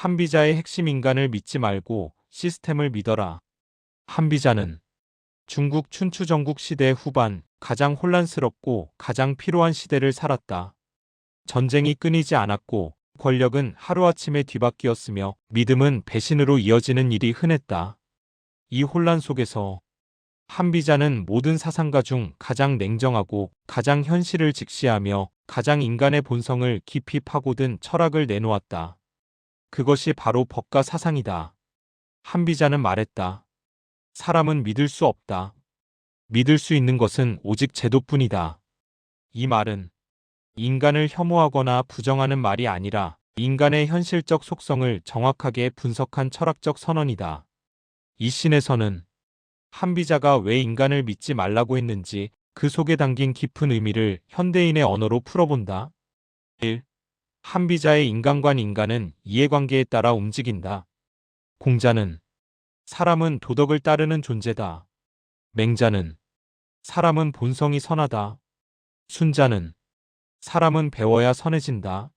한비자의 핵심 인간을 믿지 말고 시스템을 믿어라. 한비자는 중국 춘추 전국 시대 후반 가장 혼란스럽고 가장 피로한 시대를 살았다. 전쟁이 끊이지 않았고 권력은 하루아침에 뒤바뀌었으며 믿음은 배신으로 이어지는 일이 흔했다. 이 혼란 속에서 한비자는 모든 사상가 중 가장 냉정하고 가장 현실을 직시하며 가장 인간의 본성을 깊이 파고든 철학을 내놓았다. 그것이 바로 법과 사상이다. 한비자는 말했다. 사람은 믿을 수 없다. 믿을 수 있는 것은 오직 제도뿐이다. 이 말은 인간을 혐오하거나 부정하는 말이 아니라 인간의 현실적 속성을 정확하게 분석한 철학적 선언이다. 이 신에서는 한비자가 왜 인간을 믿지 말라고 했는지 그 속에 담긴 깊은 의미를 현대인의 언어로 풀어본다. 1. 한비자의 인간관 인간은 이해관계에 따라 움직인다. 공자는 사람은 도덕을 따르는 존재다. 맹자는 사람은 본성이 선하다. 순자는 사람은 배워야 선해진다.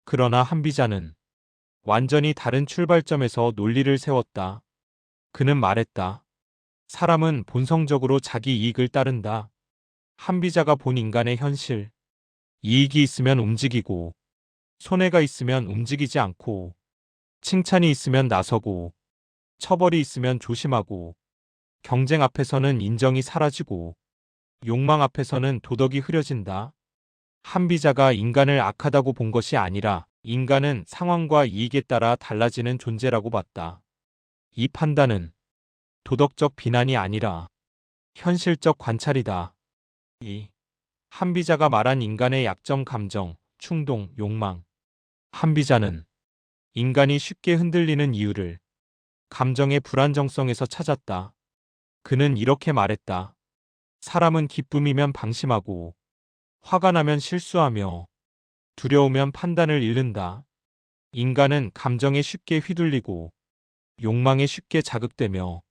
그러나 한비자는 완전히 다른 출발점에서 논리를 세웠다. 그는 말했다. 사람은 본성적으로 자기 이익을 따른다. 한비자가 본 인간의 현실. 이익이 있으면 움직이고, 손해가 있으면 움직이지 않고, 칭찬이 있으면 나서고, 처벌이 있으면 조심하고, 경쟁 앞에서는 인정이 사라지고, 욕망 앞에서는 도덕이 흐려진다. 한비자가 인간을 악하다고 본 것이 아니라 인간은 상황과 이익에 따라 달라지는 존재라고 봤다. 이 판단은 도덕적 비난이 아니라 현실적 관찰이다. 2. 한비자가 말한 인간의 약점 감정, 충동, 욕망. 한비자는 인간이 쉽게 흔들리는 이유를 감정의 불안정성에서 찾았다. 그는 이렇게 말했다. 사람은 기쁨이면 방심하고, 화가 나면 실수하며, 두려우면 판단을 잃는다. 인간은 감정에 쉽게 휘둘리고, 욕망에 쉽게 자극되며,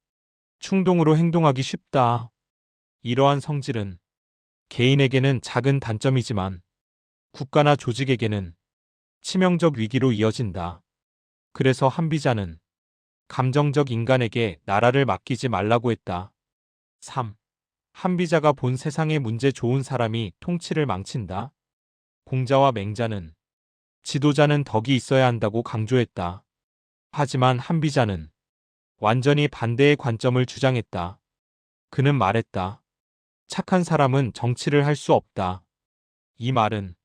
충동으로 행동하기 쉽다. 이러한 성질은 개인에게는 작은 단점이지만 국가나 조직에게는 치명적 위기로 이어진다. 그래서 한비자는 감정적 인간에게 나라를 맡기지 말라고 했다. 3. 한비자가 본 세상의 문제 좋은 사람이 통치를 망친다. 공자와 맹자는 지도자는 덕이 있어야 한다고 강조했다. 하지만 한비자는 완전히 반대의 관점을 주장했다. 그는 말했다. 착한 사람은 정치를 할 수 없다. 이 말은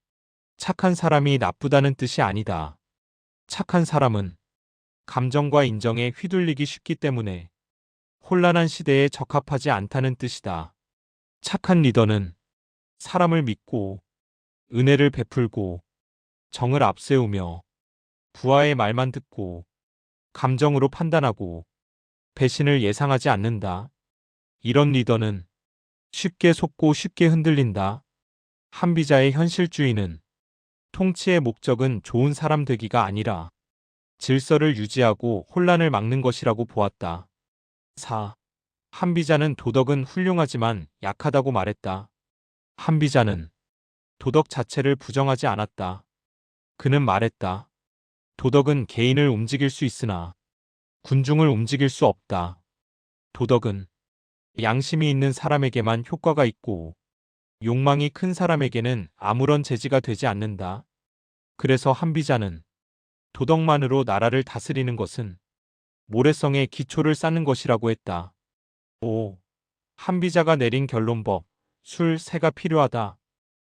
착한 사람이 나쁘다는 뜻이 아니다. 착한 사람은 감정과 인정에 휘둘리기 쉽기 때문에 혼란한 시대에 적합하지 않다는 뜻이다. 착한 리더는 사람을 믿고 은혜를 베풀고 정을 앞세우며 부하의 말만 듣고 감정으로 판단하고 배신을 예상하지 않는다. 이런 리더는 쉽게 속고 쉽게 흔들린다. 한비자의 현실주의는 통치의 목적은 좋은 사람 되기가 아니라 질서를 유지하고 혼란을 막는 것이라고 보았다. 4. 한비자는 도덕은 훌륭하지만 약하다고 말했다. 한비자는 도덕 자체를 부정하지 않았다. 그는 말했다. 도덕은 개인을 움직일 수 있으나 군중을 움직일 수 없다. 도덕은 양심이 있는 사람에게만 효과가 있고 욕망이 큰 사람에게는 아무런 제지가 되지 않는다. 그래서 한비자는 도덕만으로 나라를 다스리는 것은 모래성에 기초를 쌓는 것이라고 했다. 5. 한비자가 내린 결론법, 술, 세가 필요하다.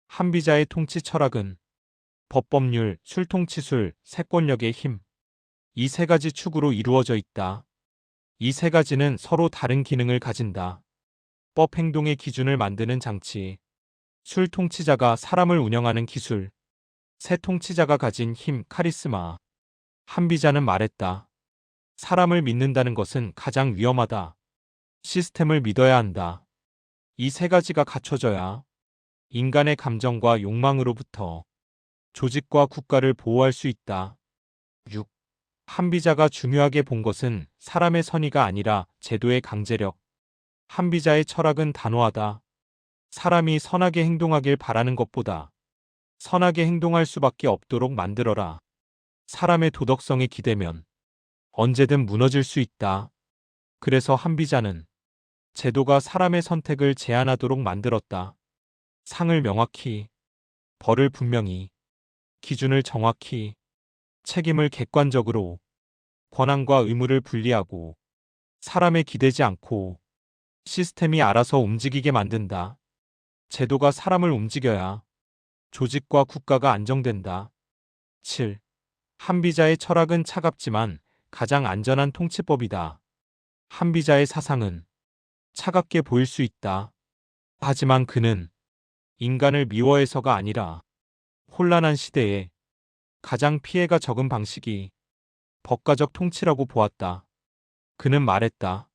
한비자의 통치 철학은 법법률, 술통치술, 세권력의 힘. 이 세 가지 축으로 이루어져 있다. 이 세 가지는 서로 다른 기능을 가진다. 법 행동의 기준을 만드는 장치. 술 통치자가 사람을 운영하는 기술. 세 통치자가 가진 힘, 카리스마. 한비자는 말했다. 사람을 믿는다는 것은 가장 위험하다. 시스템을 믿어야 한다. 이 세 가지가 갖춰져야 인간의 감정과 욕망으로부터 조직과 국가를 보호할 수 있다. 6. 한비자가 중요하게 본 것은 사람의 선의가 아니라 제도의 강제력. 한비자의 철학은 단호하다. 사람이 선하게 행동하길 바라는 것보다 선하게 행동할 수밖에 없도록 만들어라. 사람의 도덕성에 기대면 언제든 무너질 수 있다. 그래서 한비자는 제도가 사람의 선택을 제한하도록 만들었다. 상을 명확히, 벌을 분명히, 기준을 정확히, 책임을 객관적으로, 권한과 의무를 분리하고 사람에 기대지 않고 시스템이 알아서 움직이게 만든다. 제도가 사람을 움직여야 조직과 국가가 안정된다. 7. 한비자의 철학은 차갑지만 가장 안전한 통치법이다. 한비자의 사상은 차갑게 보일 수 있다. 하지만 그는 인간을 미워해서가 아니라 혼란한 시대에 가장 피해가 적은 방식이 법가적 통치라고 보았다. 그는 말했다.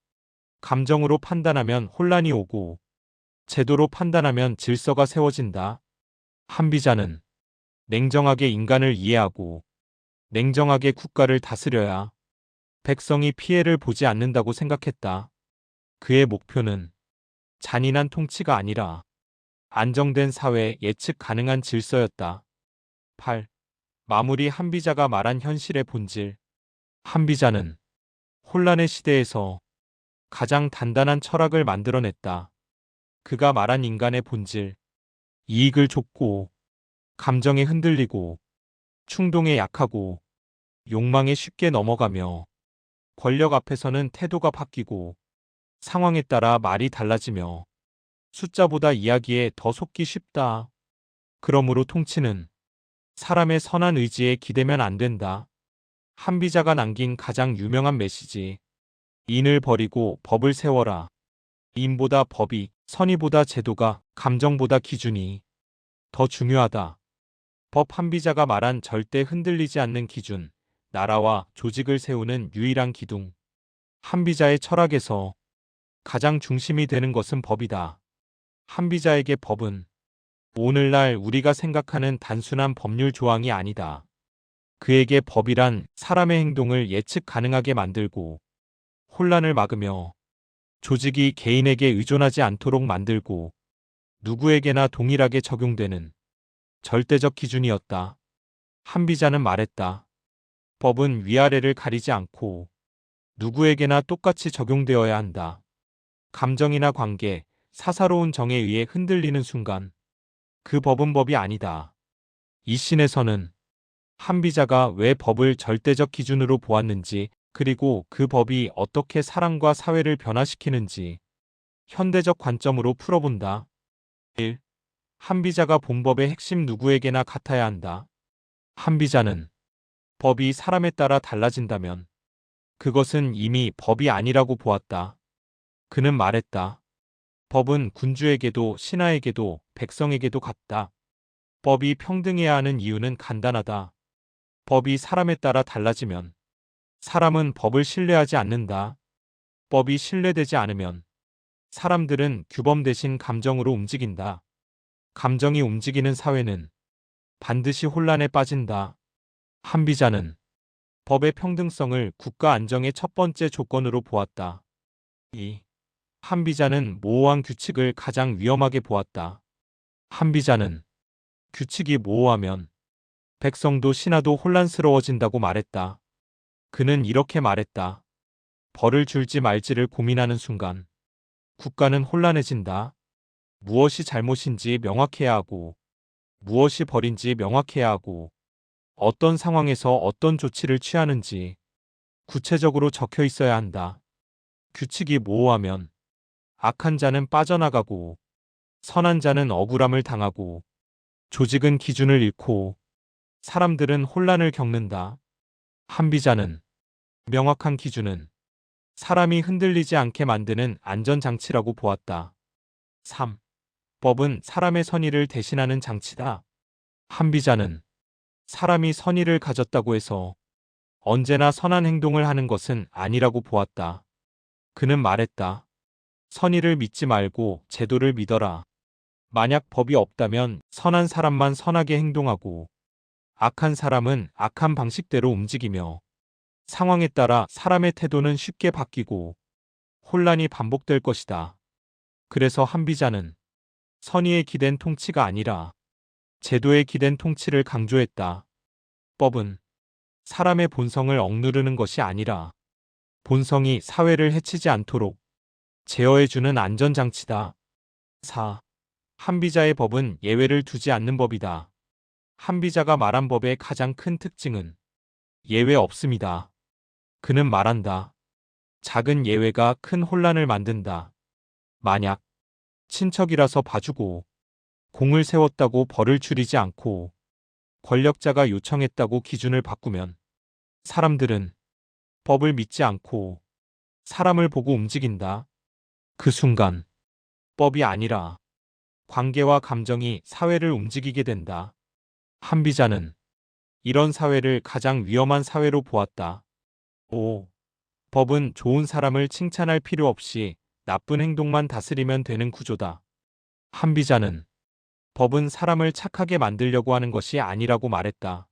감정으로 판단하면 혼란이 오고 제도로 판단하면 질서가 세워진다. 한비자는 냉정하게 인간을 이해하고 냉정하게 국가를 다스려야 백성이 피해를 보지 않는다고 생각했다. 그의 목표는 잔인한 통치가 아니라 안정된 사회, 예측 가능한 질서였다. 8. 마무리. 한비자가 말한 현실의 본질. 한비자는 혼란의 시대에서 가장 단단한 철학을 만들어냈다. 그가 말한 인간의 본질, 이익을 좇고 감정에 흔들리고 충동에 약하고 욕망에 쉽게 넘어가며 권력 앞에서는 태도가 바뀌고 상황에 따라 말이 달라지며 숫자보다 이야기에 더 속기 쉽다. 그러므로 통치는 사람의 선한 의지에 기대면 안 된다. 한비자가 남긴 가장 유명한 메시지. 인을 버리고 법을 세워라. 인보다 법이, 선의보다 제도가, 감정보다 기준이 더 중요하다. 법. 한비자가 말한 절대 흔들리지 않는 기준, 나라와 조직을 세우는 유일한 기둥. 한비자의 철학에서 가장 중심이 되는 것은 법이다. 한비자에게 법은 오늘날 우리가 생각하는 단순한 법률 조항이 아니다. 그에게 법이란 사람의 행동을 예측 가능하게 만들고 혼란을 막으며 조직이 개인에게 의존하지 않도록 만들고 누구에게나 동일하게 적용되는 절대적 기준이었다. 한비자는 말했다. 법은 위아래를 가리지 않고 누구에게나 똑같이 적용되어야 한다. 감정이나 관계, 사사로운 정에 의해 흔들리는 순간 그 법은 법이 아니다. 이 씬에서는 한비자가 왜 법을 절대적 기준으로 보았는지, 그리고 그 법이 어떻게 사람과 사회를 변화시키는지 현대적 관점으로 풀어본다. 1. 한비자가 본 법의 핵심. 누구에게나 같아야 한다. 한비자는 법이 사람에 따라 달라진다면 그것은 이미 법이 아니라고 보았다. 그는 말했다. 법은 군주에게도 신하에게도 백성에게도 같다. 법이 평등해야 하는 이유는 간단하다. 법이 사람에 따라 달라지면 사람은 법을 신뢰하지 않는다. 법이 신뢰되지 않으면 사람들은 규범 대신 감정으로 움직인다. 감정이 움직이는 사회는 반드시 혼란에 빠진다. 한비자는 법의 평등성을 국가 안정의 첫 번째 조건으로 보았다. 2. 한비자는 모호한 규칙을 가장 위험하게 보았다. 한비자는 규칙이 모호하면 백성도 신하도 혼란스러워진다고 말했다. 그는 이렇게 말했다. 벌을 줄지 말지를 고민하는 순간 국가는 혼란해진다. 무엇이 잘못인지 명확해야 하고 무엇이 벌인지 명확해야 하고 어떤 상황에서 어떤 조치를 취하는지 구체적으로 적혀 있어야 한다. 규칙이 모호하면 악한 자는 빠져나가고 선한 자는 억울함을 당하고 조직은 기준을 잃고 사람들은 혼란을 겪는다. 한비자는 명확한 기준은 사람이 흔들리지 않게 만드는 안전장치라고 보았다. 3. 법은 사람의 선의를 대신하는 장치다. 한비자는 사람이 선의를 가졌다고 해서 언제나 선한 행동을 하는 것은 아니라고 보았다. 그는 말했다. 선의를 믿지 말고 제도를 믿어라. 만약 법이 없다면 선한 사람만 선하게 행동하고 악한 사람은 악한 방식대로 움직이며 상황에 따라 사람의 태도는 쉽게 바뀌고 혼란이 반복될 것이다. 그래서 한비자는 선의에 기댄 통치가 아니라 제도에 기댄 통치를 강조했다. 법은 사람의 본성을 억누르는 것이 아니라 본성이 사회를 해치지 않도록 제어해주는 안전장치다. 4. 한비자의 법은 예외를 두지 않는 법이다. 한비자가 말한 법의 가장 큰 특징은 예외 없음이다. 그는 말한다. 작은 예외가 큰 혼란을 만든다. 만약 친척이라서 봐주고 공을 세웠다고 벌을 줄이지 않고 권력자가 요청했다고 기준을 바꾸면 사람들은 법을 믿지 않고 사람을 보고 움직인다. 그 순간 법이 아니라 관계와 감정이 사회를 움직이게 된다. 한비자는 이런 사회를 가장 위험한 사회로 보았다. 5. 법은 좋은 사람을 칭찬할 필요 없이 나쁜 행동만 다스리면 되는 구조다. 한비자는 법은 사람을 착하게 만들려고 하는 것이 아니라고 말했다.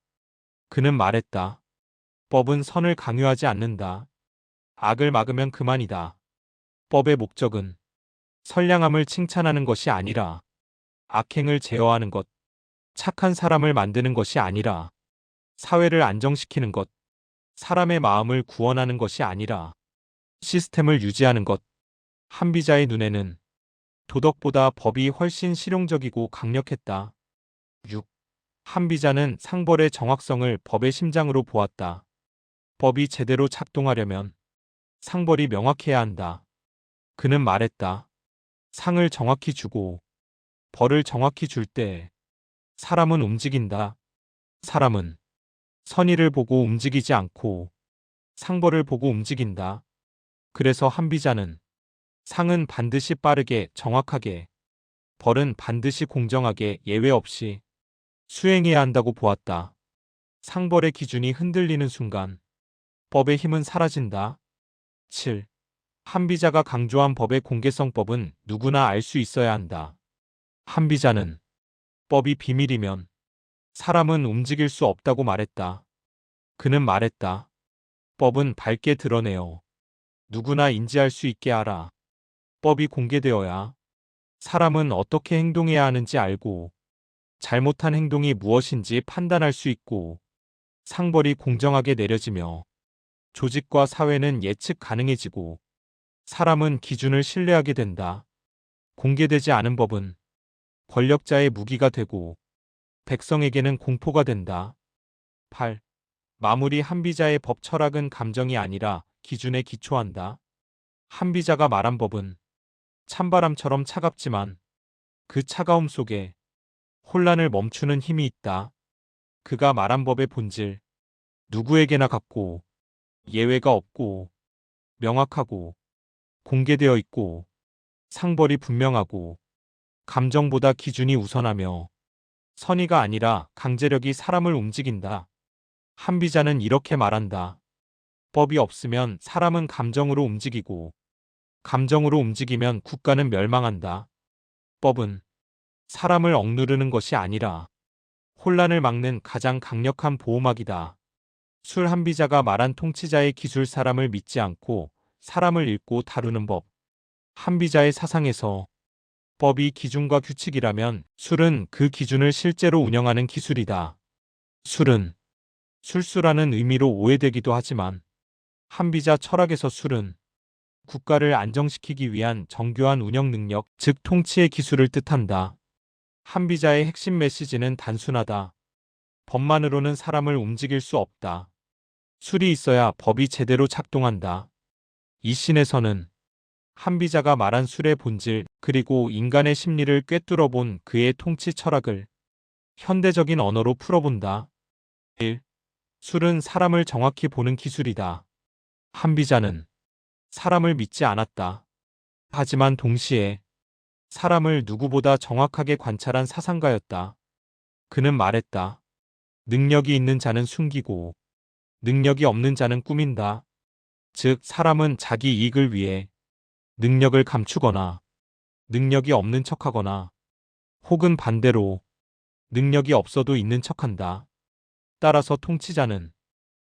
그는 말했다. 법은 선을 강요하지 않는다. 악을 막으면 그만이다. 법의 목적은 선량함을 칭찬하는 것이 아니라 악행을 제어하는 것, 착한 사람을 만드는 것이 아니라 사회를 안정시키는 것, 사람의 마음을 구원하는 것이 아니라 시스템을 유지하는 것. 한비자의 눈에는 도덕보다 법이 훨씬 실용적이고 강력했다. 6. 한비자는 상벌의 정확성을 법의 심장으로 보았다. 법이 제대로 작동하려면 상벌이 명확해야 한다. 그는 말했다. 상을 정확히 주고 벌을 정확히 줄 때 사람은 움직인다. 사람은 선의를 보고 움직이지 않고 상벌을 보고 움직인다. 그래서 한비자는 상은 반드시 빠르게 정확하게, 벌은 반드시 공정하게 예외 없이 수행해야 한다고 보았다. 상벌의 기준이 흔들리는 순간 법의 힘은 사라진다. 7. 한비자가 강조한 법의 공개성법은 누구나 알 수 있어야 한다. 한비자는 법이 비밀이면 사람은 움직일 수 없다고 말했다. 그는 말했다. 법은 밝게 드러내어 누구나 인지할 수 있게 하라. 법이 공개되어야 사람은 어떻게 행동해야 하는지 알고 잘못한 행동이 무엇인지 판단할 수 있고 상벌이 공정하게 내려지며 조직과 사회는 예측 가능해지고 사람은 기준을 신뢰하게 된다. 공개되지 않은 법은 권력자의 무기가 되고 백성에게는 공포가 된다. 8. 마무리 한비자의 법 철학은 감정이 아니라 기준에 기초한다. 한비자가 말한 법은 찬바람처럼 차갑지만 그 차가움 속에 혼란을 멈추는 힘이 있다. 그가 말한 법의 본질, 누구에게나 같고 예외가 없고 명확하고 공개되어 있고 상벌이 분명하고 감정보다 기준이 우선하며 선의가 아니라 강제력이 사람을 움직인다. 한비자는 이렇게 말한다. 법이 없으면 사람은 감정으로 움직이고 감정으로 움직이면 국가는 멸망한다. 법은 사람을 억누르는 것이 아니라 혼란을 막는 가장 강력한 보호막이다. 술 한비자가 말한 통치자의 기술 사람을 믿지 않고 사람을 읽고 다루는 법. 한비자의 사상에서 법이 기준과 규칙이라면 술은 그 기준을 실제로 운영하는 기술이다. 술은 술수라는 의미로 오해되기도 하지만 한비자 철학에서 술은 국가를 안정시키기 위한 정교한 운영 능력, 즉 통치의 기술을 뜻한다. 한비자의 핵심 메시지는 단순하다. 법만으로는 사람을 움직일 수 없다. 술이 있어야 법이 제대로 작동한다. 이 신에서는 한비자가 말한 술의 본질 그리고 인간의 심리를 꿰뚫어 본 그의 통치 철학을 현대적인 언어로 풀어본다. 1. 술은 사람을 정확히 보는 기술이다. 한비자는 사람을 믿지 않았다. 하지만 동시에 사람을 누구보다 정확하게 관찰한 사상가였다. 그는 말했다. 능력이 있는 자는 숨기고 능력이 없는 자는 꾸민다. 즉 사람은 자기 이익을 위해 능력을 감추거나 능력이 없는 척하거나 혹은 반대로 능력이 없어도 있는 척한다. 따라서 통치자는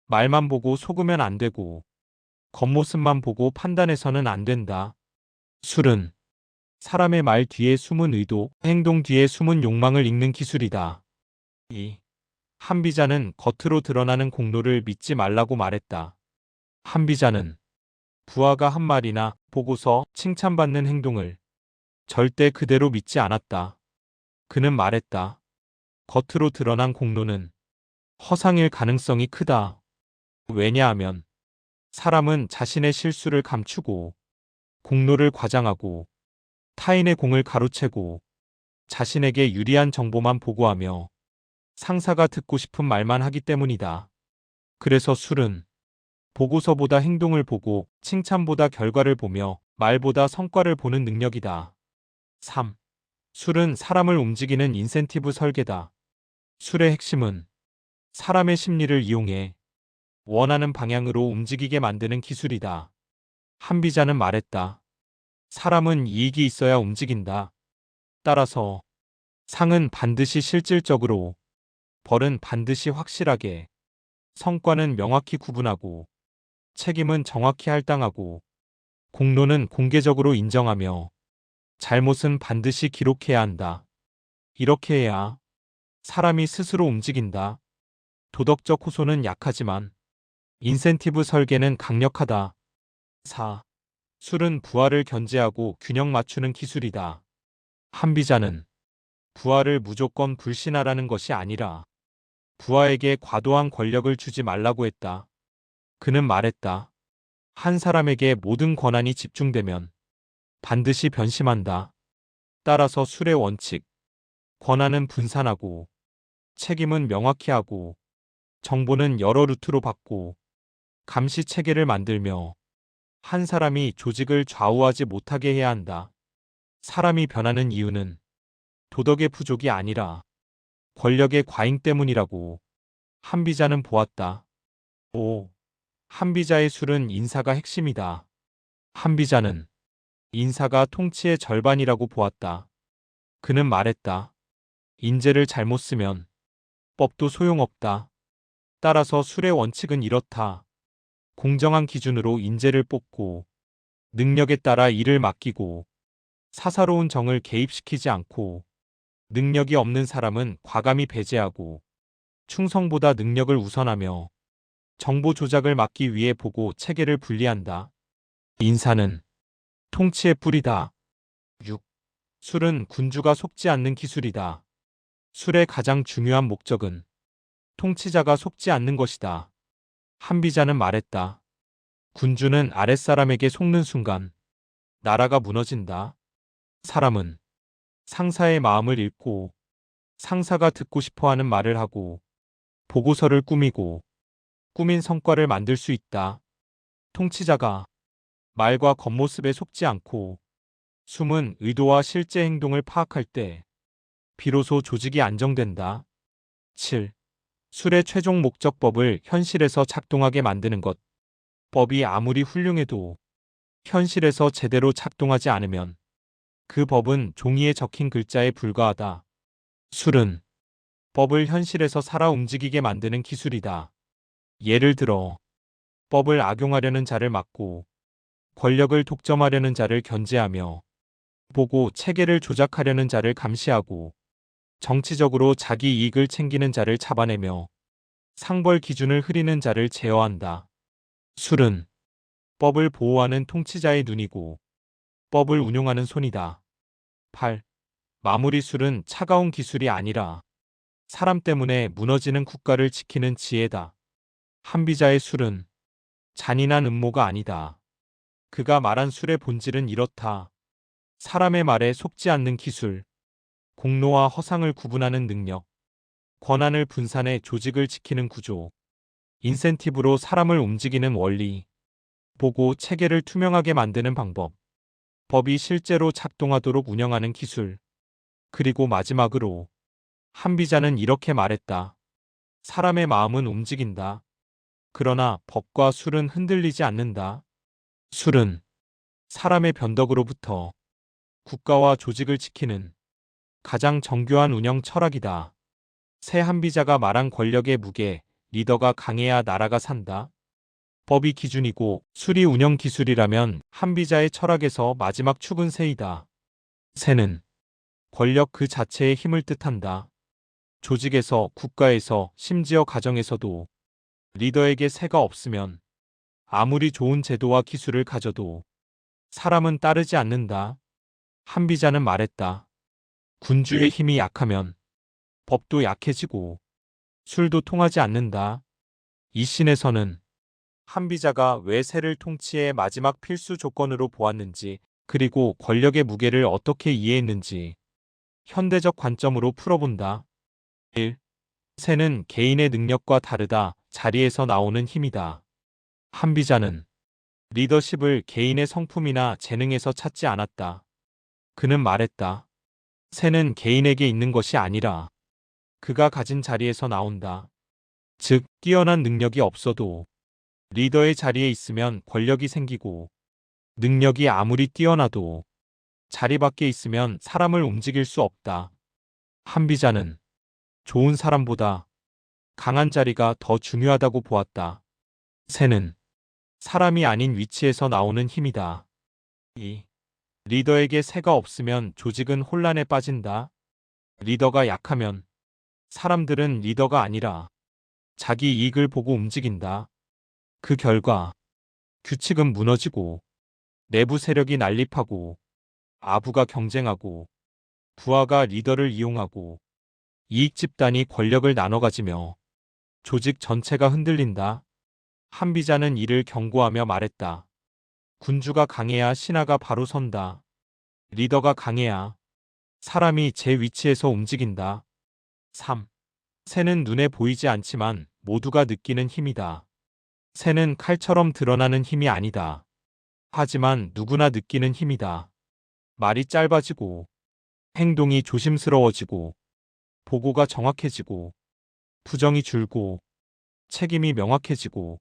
말만 보고 속으면 안 되고 겉모습만 보고 판단해서는 안 된다. 술은 사람의 말 뒤에 숨은 의도, 행동 뒤에 숨은 욕망을 읽는 기술이다. 2. 한비자는 겉으로 드러나는 공로를 믿지 말라고 말했다. 한비자는 부하가 한 말이나 보고서 칭찬받는 행동을 절대 그대로 믿지 않았다. 그는 말했다. 겉으로 드러난 공로는 허상일 가능성이 크다. 왜냐하면 사람은 자신의 실수를 감추고 공로를 과장하고 타인의 공을 가로채고 자신에게 유리한 정보만 보고하며 상사가 듣고 싶은 말만 하기 때문이다. 그래서 술은 보고서보다 행동을 보고 칭찬보다 결과를 보며 말보다 성과를 보는 능력이다. 3. 술은 사람을 움직이는 인센티브 설계다. 술의 핵심은 사람의 심리를 이용해 원하는 방향으로 움직이게 만드는 기술이다. 한비자는 말했다. 사람은 이익이 있어야 움직인다. 따라서 상은 반드시 실질적으로, 벌은 반드시 확실하게, 성과는 명확히 구분하고, 책임은 정확히 할당하고, 공로는 공개적으로 인정하며, 잘못은 반드시 기록해야 한다. 이렇게 해야 사람이 스스로 움직인다. 도덕적 호소는 약하지만 인센티브 설계는 강력하다. 4. 술은 부하를 견제하고 균형 맞추는 기술이다. 한비자는 부하를 무조건 불신하라는 것이 아니라 부하에게 과도한 권력을 주지 말라고 했다. 그는 말했다. 한 사람에게 모든 권한이 집중되면 반드시 변심한다. 따라서 술의 원칙, 권한은 분산하고 책임은 명확히 하고 정보는 여러 루트로 받고 감시 체계를 만들며 한 사람이 조직을 좌우하지 못하게 해야 한다. 사람이 변하는 이유는 도덕의 부족이 아니라 권력의 과잉 때문이라고 한비자는 보았다. 5. 한비자의 술은 인사가 핵심이다. 한비자는 인사가 통치의 절반이라고 보았다. 그는 말했다. 인재를 잘못 쓰면 법도 소용없다. 따라서 술의 원칙은 이렇다. 공정한 기준으로 인재를 뽑고 능력에 따라 일을 맡기고 사사로운 정을 개입시키지 않고 능력이 없는 사람은 과감히 배제하고 충성보다 능력을 우선하며 정보 조작을 막기 위해 보고 체계를 분리한다. 인사는 통치의 뿌리다. 6. 술은 군주가 속지 않는 기술이다. 술의 가장 중요한 목적은 통치자가 속지 않는 것이다. 한비자는 말했다. 군주는 아랫사람에게 속는 순간 나라가 무너진다. 사람은 상사의 마음을 읽고 상사가 듣고 싶어하는 말을 하고 보고서를 꾸미고 꾸민 성과를 만들 수 있다. 통치자가 말과 겉모습에 속지 않고 숨은 의도와 실제 행동을 파악할 때 비로소 조직이 안정된다. 7. 술의 최종 목적법을 현실에서 작동하게 만드는 것. 법이 아무리 훌륭해도 현실에서 제대로 작동하지 않으면 그 법은 종이에 적힌 글자에 불과하다. 술은 법을 현실에서 살아 움직이게 만드는 기술이다. 예를 들어 법을 악용하려는 자를 막고 권력을 독점하려는 자를 견제하며 보고 체계를 조작하려는 자를 감시하고 정치적으로 자기 이익을 챙기는 자를 잡아내며 상벌 기준을 흐리는 자를 제어한다. 술은 법을 보호하는 통치자의 눈이고 법을 운용하는 손이다. 8. 마무리 술은 차가운 기술이 아니라 사람 때문에 무너지는 국가를 지키는 지혜다. 한비자의 술은 잔인한 음모가 아니다. 그가 말한 술의 본질은 이렇다. 사람의 말에 속지 않는 기술, 공로와 허상을 구분하는 능력, 권한을 분산해 조직을 지키는 구조, 인센티브로 사람을 움직이는 원리, 보고 체계를 투명하게 만드는 방법, 법이 실제로 작동하도록 운영하는 기술. 그리고 마지막으로 한비자는 이렇게 말했다. 사람의 마음은 움직인다. 그러나 법과 술은 흔들리지 않는다. 술은 사람의 변덕으로부터 국가와 조직을 지키는 가장 정교한 운영 철학이다. 새 한비자가 말한 권력의 무게, 리더가 강해야 나라가 산다. 법이 기준이고 술이 운영 기술이라면 한비자의 철학에서 마지막 축은 새이다. 새는 권력 그 자체의 힘을 뜻한다. 조직에서, 국가에서, 심지어 가정에서도 리더에게 새가 없으면 아무리 좋은 제도와 기술을 가져도 사람은 따르지 않는다. 한비자는 말했다. 군주의 힘이 약하면 법도 약해지고 술도 통하지 않는다. 이 씬에서는 한비자가 왜 새를 통치의 마지막 필수 조건으로 보았는지, 그리고 권력의 무게를 어떻게 이해했는지 현대적 관점으로 풀어본다. 1. 새는 개인의 능력과 다르다. 자리에서 나오는 힘이다. 한비자는 리더십을 개인의 성품이나 재능에서 찾지 않았다. 그는 말했다. 새는 개인에게 있는 것이 아니라 그가 가진 자리에서 나온다. 즉, 뛰어난 능력이 없어도 리더의 자리에 있으면 권력이 생기고, 능력이 아무리 뛰어나도 자리 밖에 있으면 사람을 움직일 수 없다. 한비자는 좋은 사람보다 강한 자리가 더 중요하다고 보았다. 새는 사람이 아닌 위치에서 나오는 힘이다. 2. 리더에게 새가 없으면 조직은 혼란에 빠진다. 리더가 약하면 사람들은 리더가 아니라 자기 이익을 보고 움직인다. 그 결과 규칙은 무너지고, 내부 세력이 난립하고, 아부가 경쟁하고, 부하가 리더를 이용하고, 이익 집단이 권력을 나눠 가지며 조직 전체가 흔들린다. 한비자는 이를 경고하며 말했다. 군주가 강해야 신하가 바로 선다. 리더가 강해야 사람이 제 위치에서 움직인다. 3. 새는 눈에 보이지 않지만 모두가 느끼는 힘이다. 새는 칼처럼 드러나는 힘이 아니다. 하지만 누구나 느끼는 힘이다. 말이 짧아지고, 행동이 조심스러워지고, 보고가 정확해지고, 부정이 줄고, 책임이 명확해지고,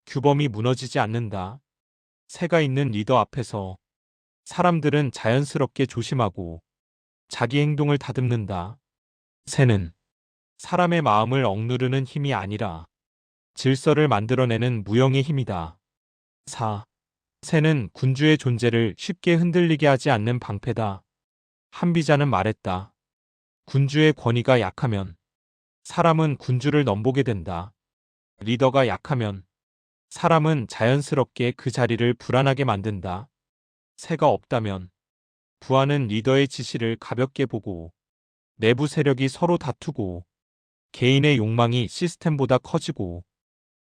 규범이 무너지지 않는다. 새가 있는 리더 앞에서 사람들은 자연스럽게 조심하고 자기 행동을 다듬는다. 새는 사람의 마음을 억누르는 힘이 아니라 질서를 만들어내는 무형의 힘이다. 4. 새는 군주의 존재를 쉽게 흔들리게 하지 않는 방패다. 한비자는 말했다. 군주의 권위가 약하면 사람은 군주를 넘보게 된다. 리더가 약하면 사람은 자연스럽게 그 자리를 불안하게 만든다. 새가 없다면 부하는 리더의 지시를 가볍게 보고, 내부 세력이 서로 다투고, 개인의 욕망이 시스템보다 커지고,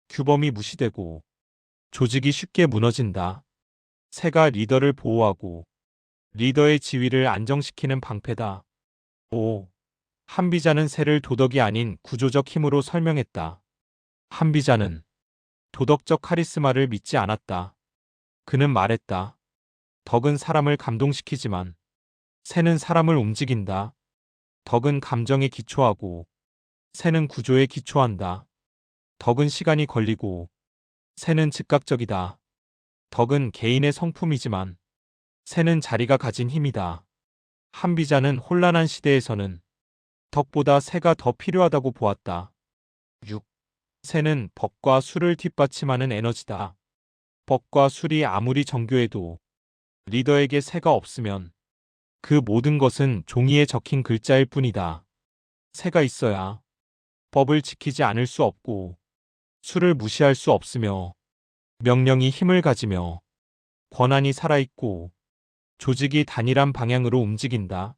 규범이 무시되고, 조직이 쉽게 무너진다. 새가 리더를 보호하고 리더의 지위를 안정시키는 방패다. 5. 한비자는 새를 도덕이 아닌 구조적 힘으로 설명했다. 한비자는 도덕적 카리스마를 믿지 않았다. 그는 말했다. 덕은 사람을 감동시키지만 새는 사람을 움직인다. 덕은 감정에 기초하고 새는 구조에 기초한다. 덕은 시간이 걸리고 새는 즉각적이다. 덕은 개인의 성품이지만 새는 자리가 가진 힘이다. 한비자는 혼란한 시대에서는 덕보다 새가 더 필요하다고 보았다. 6. 새는 법과 수를 뒷받침하는 에너지다. 법과 술이 아무리 정교해도 리더에게 새가 없으면 그 모든 것은 종이에 적힌 글자일 뿐이다. 새가 있어야 법을 지키지 않을 수 없고, 수를 무시할 수 없으며, 명령이 힘을 가지며, 권한이 살아있고, 조직이 단일한 방향으로 움직인다.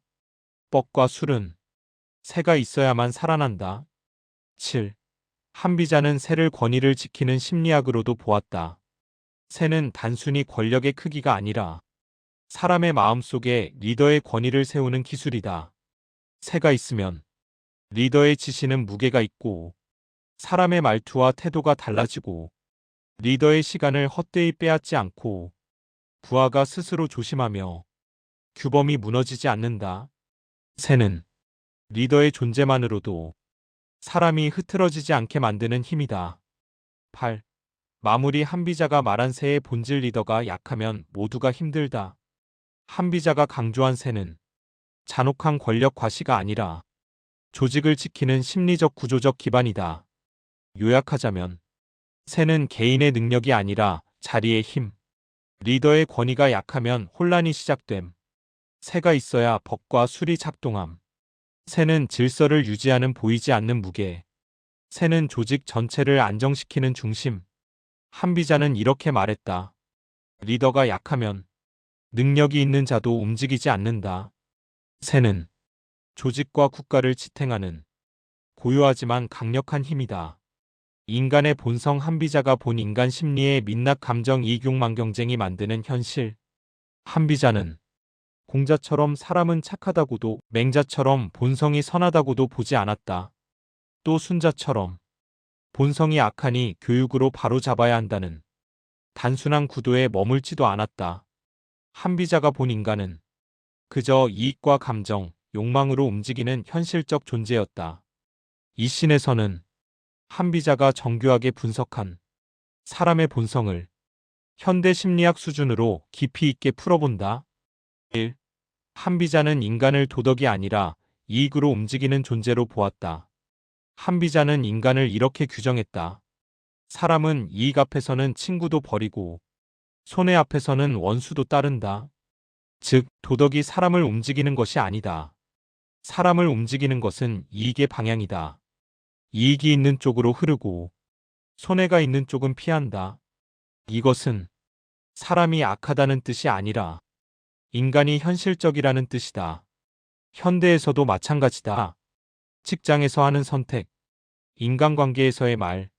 법과 술은 새가 있어야만 살아난다. 7. 한비자는 새를 권위를 지키는 심리학으로도 보았다. 새는 단순히 권력의 크기가 아니라 사람의 마음속에 리더의 권위를 세우는 기술이다. 새가 있으면 리더의 지시는 무게가 있고, 사람의 말투와 태도가 달라지고, 리더의 시간을 헛되이 빼앗지 않고, 부하가 스스로 조심하며 규범이 무너지지 않는다. 새는 리더의 존재만으로도 사람이 흐트러지지 않게 만드는 힘이다. 8. 마무리. 한비자가 말한 새의 본질. 리더가 약하면 모두가 힘들다. 한비자가 강조한 새는 잔혹한 권력 과시가 아니라 조직을 지키는 심리적 구조적 기반이다. 요약하자면 새는 개인의 능력이 아니라 자리의 힘. 리더의 권위가 약하면 혼란이 시작됨. 새가 있어야 법과 술이 작동함. 새는 질서를 유지하는 보이지 않는 무게. 새는 조직 전체를 안정시키는 중심. 한비자는 이렇게 말했다. 리더가 약하면 능력이 있는 자도 움직이지 않는다. 새는 조직과 국가를 지탱하는 고요하지만 강력한 힘이다. 인간의 본성 한비자가 본 인간 심리의 민낯 감정 이익욕망 경쟁이 만드는 현실. 한비자는 공자처럼 사람은 착하다고도 맹자처럼 본성이 선하다고도 보지 않았다. 또 순자처럼 본성이 악하니 교육으로 바로잡아야 한다는 단순한 구도에 머물지도 않았다. 한비자가 본 인간은 그저 이익과 감정, 욕망으로 움직이는 현실적 존재였다. 이 신에서는 한비자가 정교하게 분석한 사람의 본성을 현대 심리학 수준으로 깊이 있게 풀어본다. 1. 한비자는 인간을 도덕이 아니라 이익으로 움직이는 존재로 보았다. 한비자는 인간을 이렇게 규정했다. 사람은 이익 앞에서는 친구도 버리고 손해 앞에서는 원수도 따른다. 즉, 도덕이 사람을 움직이는 것이 아니다. 사람을 움직이는 것은 이익의 방향이다. 이익이 있는 쪽으로 흐르고 손해가 있는 쪽은 피한다. 이것은 사람이 악하다는 뜻이 아니라 인간이 현실적이라는 뜻이다. 현대에서도 마찬가지다. 직장에서 하는 선택, 인간관계에서의 말,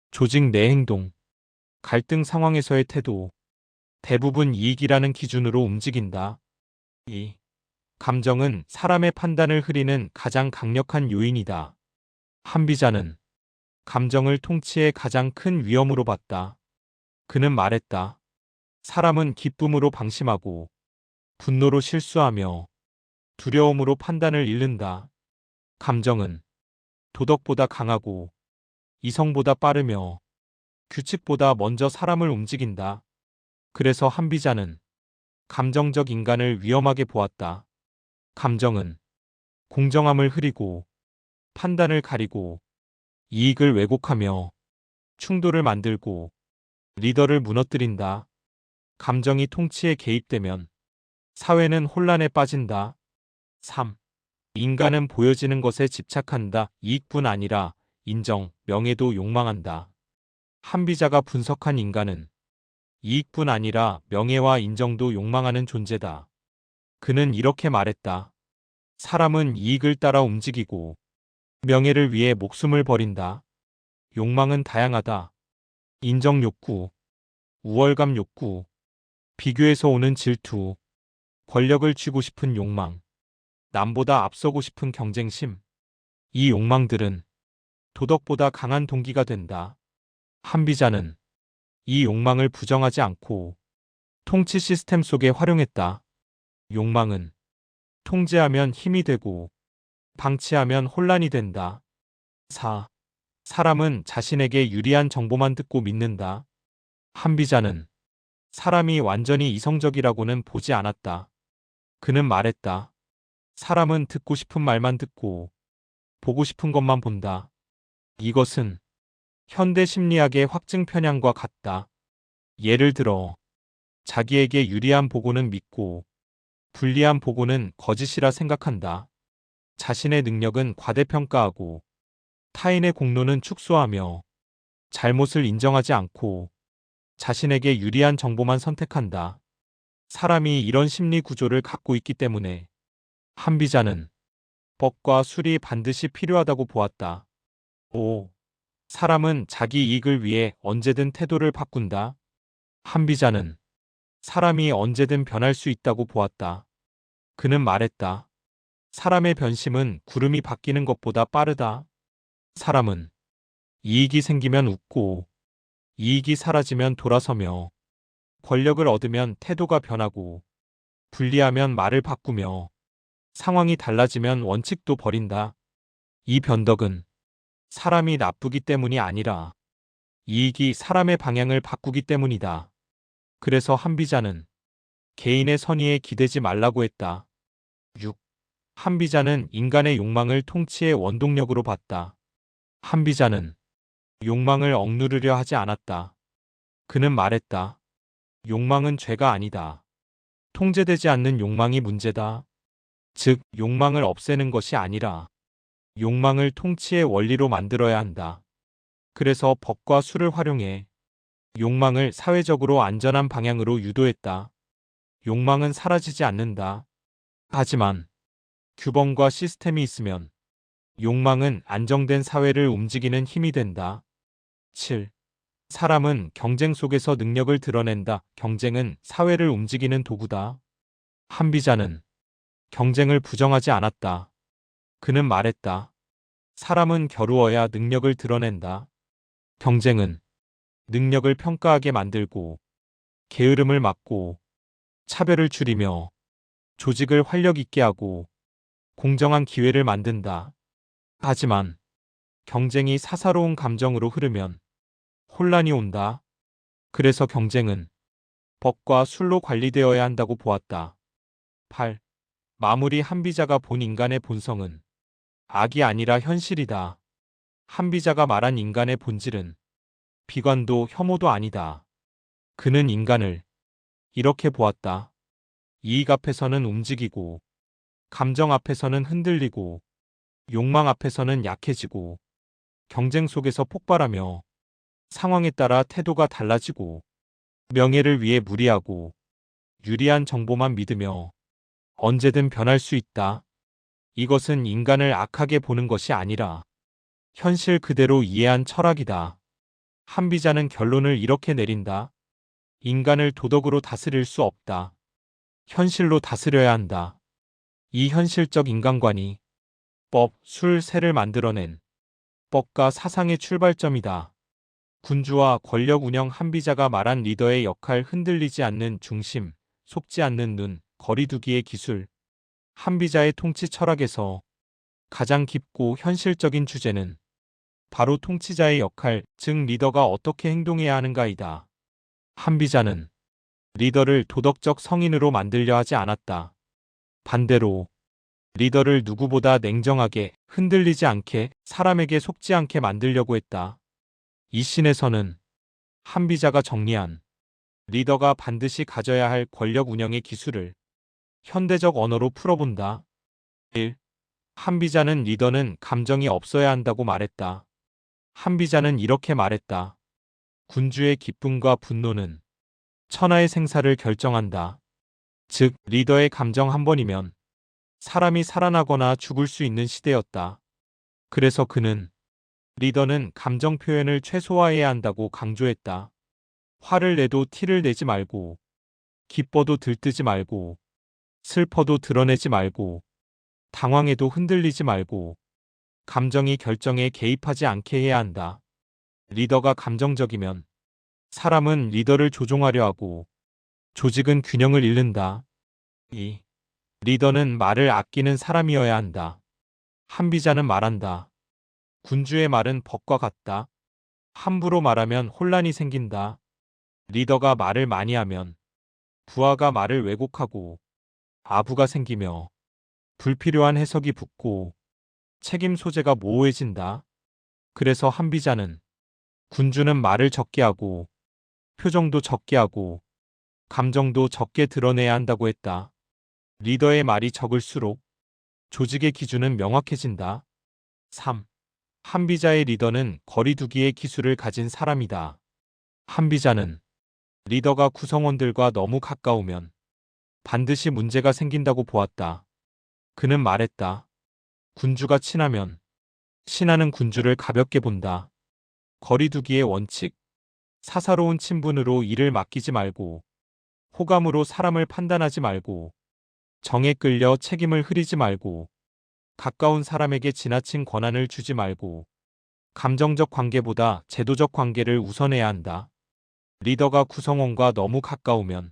조직 내 행동, 갈등 상황에서의 태도, 대부분 이익이라는 기준으로 움직인다. 이 감정은 사람의 판단을 흐리는 가장 강력한 요인이다. 한비자는 감정을 통치의 가장 큰 위험으로 봤다. 그는 말했다. 사람은 기쁨으로 방심하고 분노로 실수하며 두려움으로 판단을 잃는다. 감정은 도덕보다 강하고 이성보다 빠르며 규칙보다 먼저 사람을 움직인다. 그래서 한비자는 감정적 인간을 위험하게 보았다. 감정은 공정함을 흐리고 판단을 가리고 이익을 왜곡하며 충돌을 만들고 리더를 무너뜨린다. 감정이 통치에 개입되면 사회는 혼란에 빠진다. 3. 인간은 보여지는 것에 집착한다. 이익뿐 아니라 인정, 명예도 욕망한다. 한비자가 분석한 인간은 이익뿐 아니라 명예와 인정도 욕망하는 존재다. 그는 이렇게 말했다. 사람은 이익을 따라 움직이고 명예를 위해 목숨을 버린다. 욕망은 다양하다. 인정 욕구, 우월감 욕구, 비교에서 오는 질투, 권력을 쥐고 싶은 욕망, 남보다 앞서고 싶은 경쟁심. 이 욕망들은 도덕보다 강한 동기가 된다. 한비자는 이 욕망을 부정하지 않고 통치 시스템 속에 활용했다. 욕망은 통제하면 힘이 되고 방치하면 혼란이 된다. 4. 사람은 자신에게 유리한 정보만 듣고 믿는다. 한비자는 사람이 완전히 이성적이라고는 보지 않았다. 그는 말했다. 사람은 듣고 싶은 말만 듣고 보고 싶은 것만 본다. 이것은 현대 심리학의 확증 편향과 같다. 예를 들어 자기에게 유리한 보고는 믿고 불리한 보고는 거짓이라 생각한다. 자신의 능력은 과대평가하고 타인의 공로는 축소하며 잘못을 인정하지 않고 자신에게 유리한 정보만 선택한다. 사람이 이런 심리 구조를 갖고 있기 때문에 한비자는 법과 술이 반드시 필요하다고 보았다. 5. 사람은 자기 이익을 위해 언제든 태도를 바꾼다. 한비자는 사람이 언제든 변할 수 있다고 보았다. 그는 말했다. 사람의 변심은 구름이 바뀌는 것보다 빠르다. 사람은 이익이 생기면 웃고 이익이 사라지면 돌아서며 권력을 얻으면 태도가 변하고 불리하면 말을 바꾸며 상황이 달라지면 원칙도 버린다. 이 변덕은 사람이 나쁘기 때문이 아니라 이익이 사람의 방향을 바꾸기 때문이다. 그래서 한비자는 개인의 선의에 기대지 말라고 했다. 6. 한비자는 인간의 욕망을 통치의 원동력으로 봤다. 한비자는 욕망을 억누르려 하지 않았다. 그는 말했다. 욕망은 죄가 아니다. 통제되지 않는 욕망이 문제다. 즉, 욕망을 없애는 것이 아니라 욕망을 통치의 원리로 만들어야 한다. 그래서 법과 수를 활용해 욕망을 사회적으로 안전한 방향으로 유도했다. 욕망은 사라지지 않는다. 하지만 규범과 시스템이 있으면 욕망은 안정된 사회를 움직이는 힘이 된다. 7. 사람은 경쟁 속에서 능력을 드러낸다. 경쟁은 사회를 함비자는 도구다. 한비자는 경쟁을 부정하지 않았다. 그는 말했다. 사람은 겨루어야 능력을 드러낸다. 경쟁은 능력을 평가하게 만들고 게으름을 막고 차별을 줄이며 조직을 활력 있게 하고 공정한 기회를 만든다. 하지만 경쟁이 사사로운 감정으로 흐르면 혼란이 온다. 그래서 경쟁은 법과 술로 관리되어야 한다고 보았다. 8. 마무리 한비자가 본 인간의 본성은 악이 아니라 현실이다. 한비자가 말한 인간의 본질은 비관도 혐오도 아니다. 그는 인간을 이렇게 보았다. 이익 앞에서는 움직이고, 감정 앞에서는 흔들리고, 욕망 앞에서는 약해지고, 경쟁 속에서 폭발하며, 상황에 따라 태도가 달라지고, 명예를 위해 무리하고, 유리한 정보만 믿으며, 언제든 변할 수 있다. 이것은 인간을 악하게 보는 것이 아니라, 현실 그대로 이해한 철학이다. 한비자는 결론을 이렇게 내린다. 인간을 도덕으로 다스릴 수 없다. 현실로 다스려야 한다. 이 현실적 인간관이 법, 술, 세를 만들어낸 법과 사상의 출발점이다. 군주와 권력 운영 한비자가 말한 리더의 역할 흔들리지 않는 중심, 속지 않는 눈, 거리두기의 기술. 한비자의 통치 철학에서 가장 깊고 현실적인 주제는 바로 통치자의 역할, 즉 리더가 어떻게 행동해야 하는가이다. 한비자는 리더를 도덕적 성인으로 만들려 하지 않았다. 반대로 리더를 누구보다 냉정하게, 흔들리지 않게, 사람에게 속지 않게 만들려고 했다. 이 씬에서는 한비자가 정리한 리더가 반드시 가져야 할 권력 운영의 기술을 현대적 언어로 풀어본다. 1. 한비자는 리더는 감정이 없어야 한다고 말했다. 한비자는 이렇게 말했다. 군주의 기쁨과 분노는 천하의 생사를 결정한다. 즉, 리더의 감정 한 번이면 사람이 살아나거나 죽을 수 있는 시대였다. 그래서 그는 리더는 감정 표현을 최소화해야 한다고 강조했다. 화를 내도 티를 내지 말고, 기뻐도 들뜨지 말고, 슬퍼도 드러내지 말고, 당황해도 흔들리지 말고, 감정이 결정에 개입하지 않게 해야 한다. 리더가 감정적이면 사람은 리더를 조종하려 하고, 조직은 균형을 잃는다. 2. 리더는 말을 아끼는 사람이어야 한다. 한비자는 말한다. 군주의 말은 법과 같다. 함부로 말하면 혼란이 생긴다. 리더가 말을 많이 하면 부하가 말을 왜곡하고 아부가 생기며 불필요한 해석이 붙고 책임 소재가 모호해진다. 그래서 한비자는 군주는 말을 적게 하고 표정도 적게 하고 감정도 적게 드러내야 한다고 했다. 리더의 말이 적을수록 조직의 기준은 명확해진다. 3. 한비자의 리더는 거리두기의 기술을 가진 사람이다. 한비자는 리더가 구성원들과 너무 가까우면 반드시 문제가 생긴다고 보았다. 그는 말했다. 군주가 친하면 신하는 군주를 가볍게 본다. 거리두기의 원칙. 사사로운 친분으로 일을 맡기지 말고, 호감으로 사람을 판단하지 말고, 정에 끌려 책임을 흐리지 말고, 가까운 사람에게 지나친 권한을 주지 말고, 감정적 관계보다 제도적 관계를 우선해야 한다. 리더가 구성원과 너무 가까우면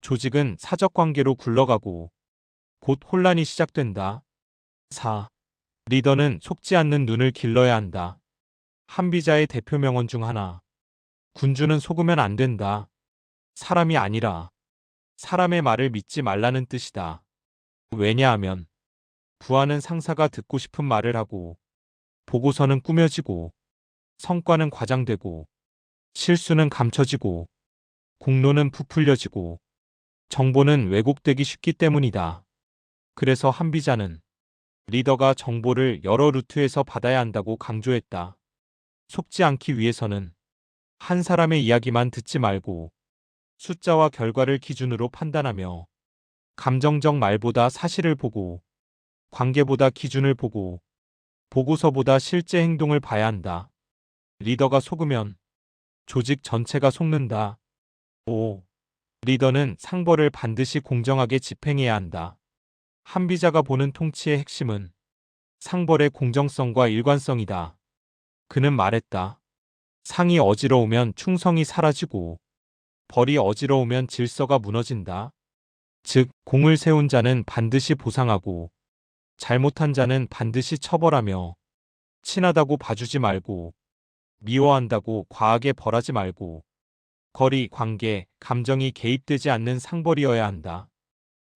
조직은 사적 관계로 굴러가고 곧 혼란이 시작된다. 4. 리더는 속지 않는 눈을 길러야 한다. 한비자의 대표 명언 중 하나. 군주는 속으면 안 된다. 사람이 아니라 사람의 말을 믿지 말라는 뜻이다. 왜냐하면 부하는 상사가 듣고 싶은 말을 하고 보고서는 꾸며지고 성과는 과장되고 실수는 감춰지고 공로는 부풀려지고 정보는 왜곡되기 쉽기 때문이다. 그래서 한비자는 리더가 정보를 여러 루트에서 받아야 한다고 강조했다. 속지 않기 위해서는 한 사람의 이야기만 듣지 말고 숫자와 결과를 기준으로 판단하며 감정적 말보다 사실을 보고 관계보다 기준을 보고 보고서보다 실제 행동을 봐야 한다. 리더가 속으면 조직 전체가 속는다. 5. 리더는 상벌을 반드시 공정하게 집행해야 한다. 한비자가 보는 통치의 핵심은 상벌의 공정성과 일관성이다. 그는 말했다. 상이 어지러우면 충성이 사라지고 벌이 어지러우면 질서가 무너진다. 즉, 공을 세운 자는 반드시 보상하고 잘못한 자는 반드시 처벌하며 친하다고 봐주지 말고 미워한다고 과하게 벌하지 말고 거리, 관계, 감정이 개입되지 않는 상벌이어야 한다.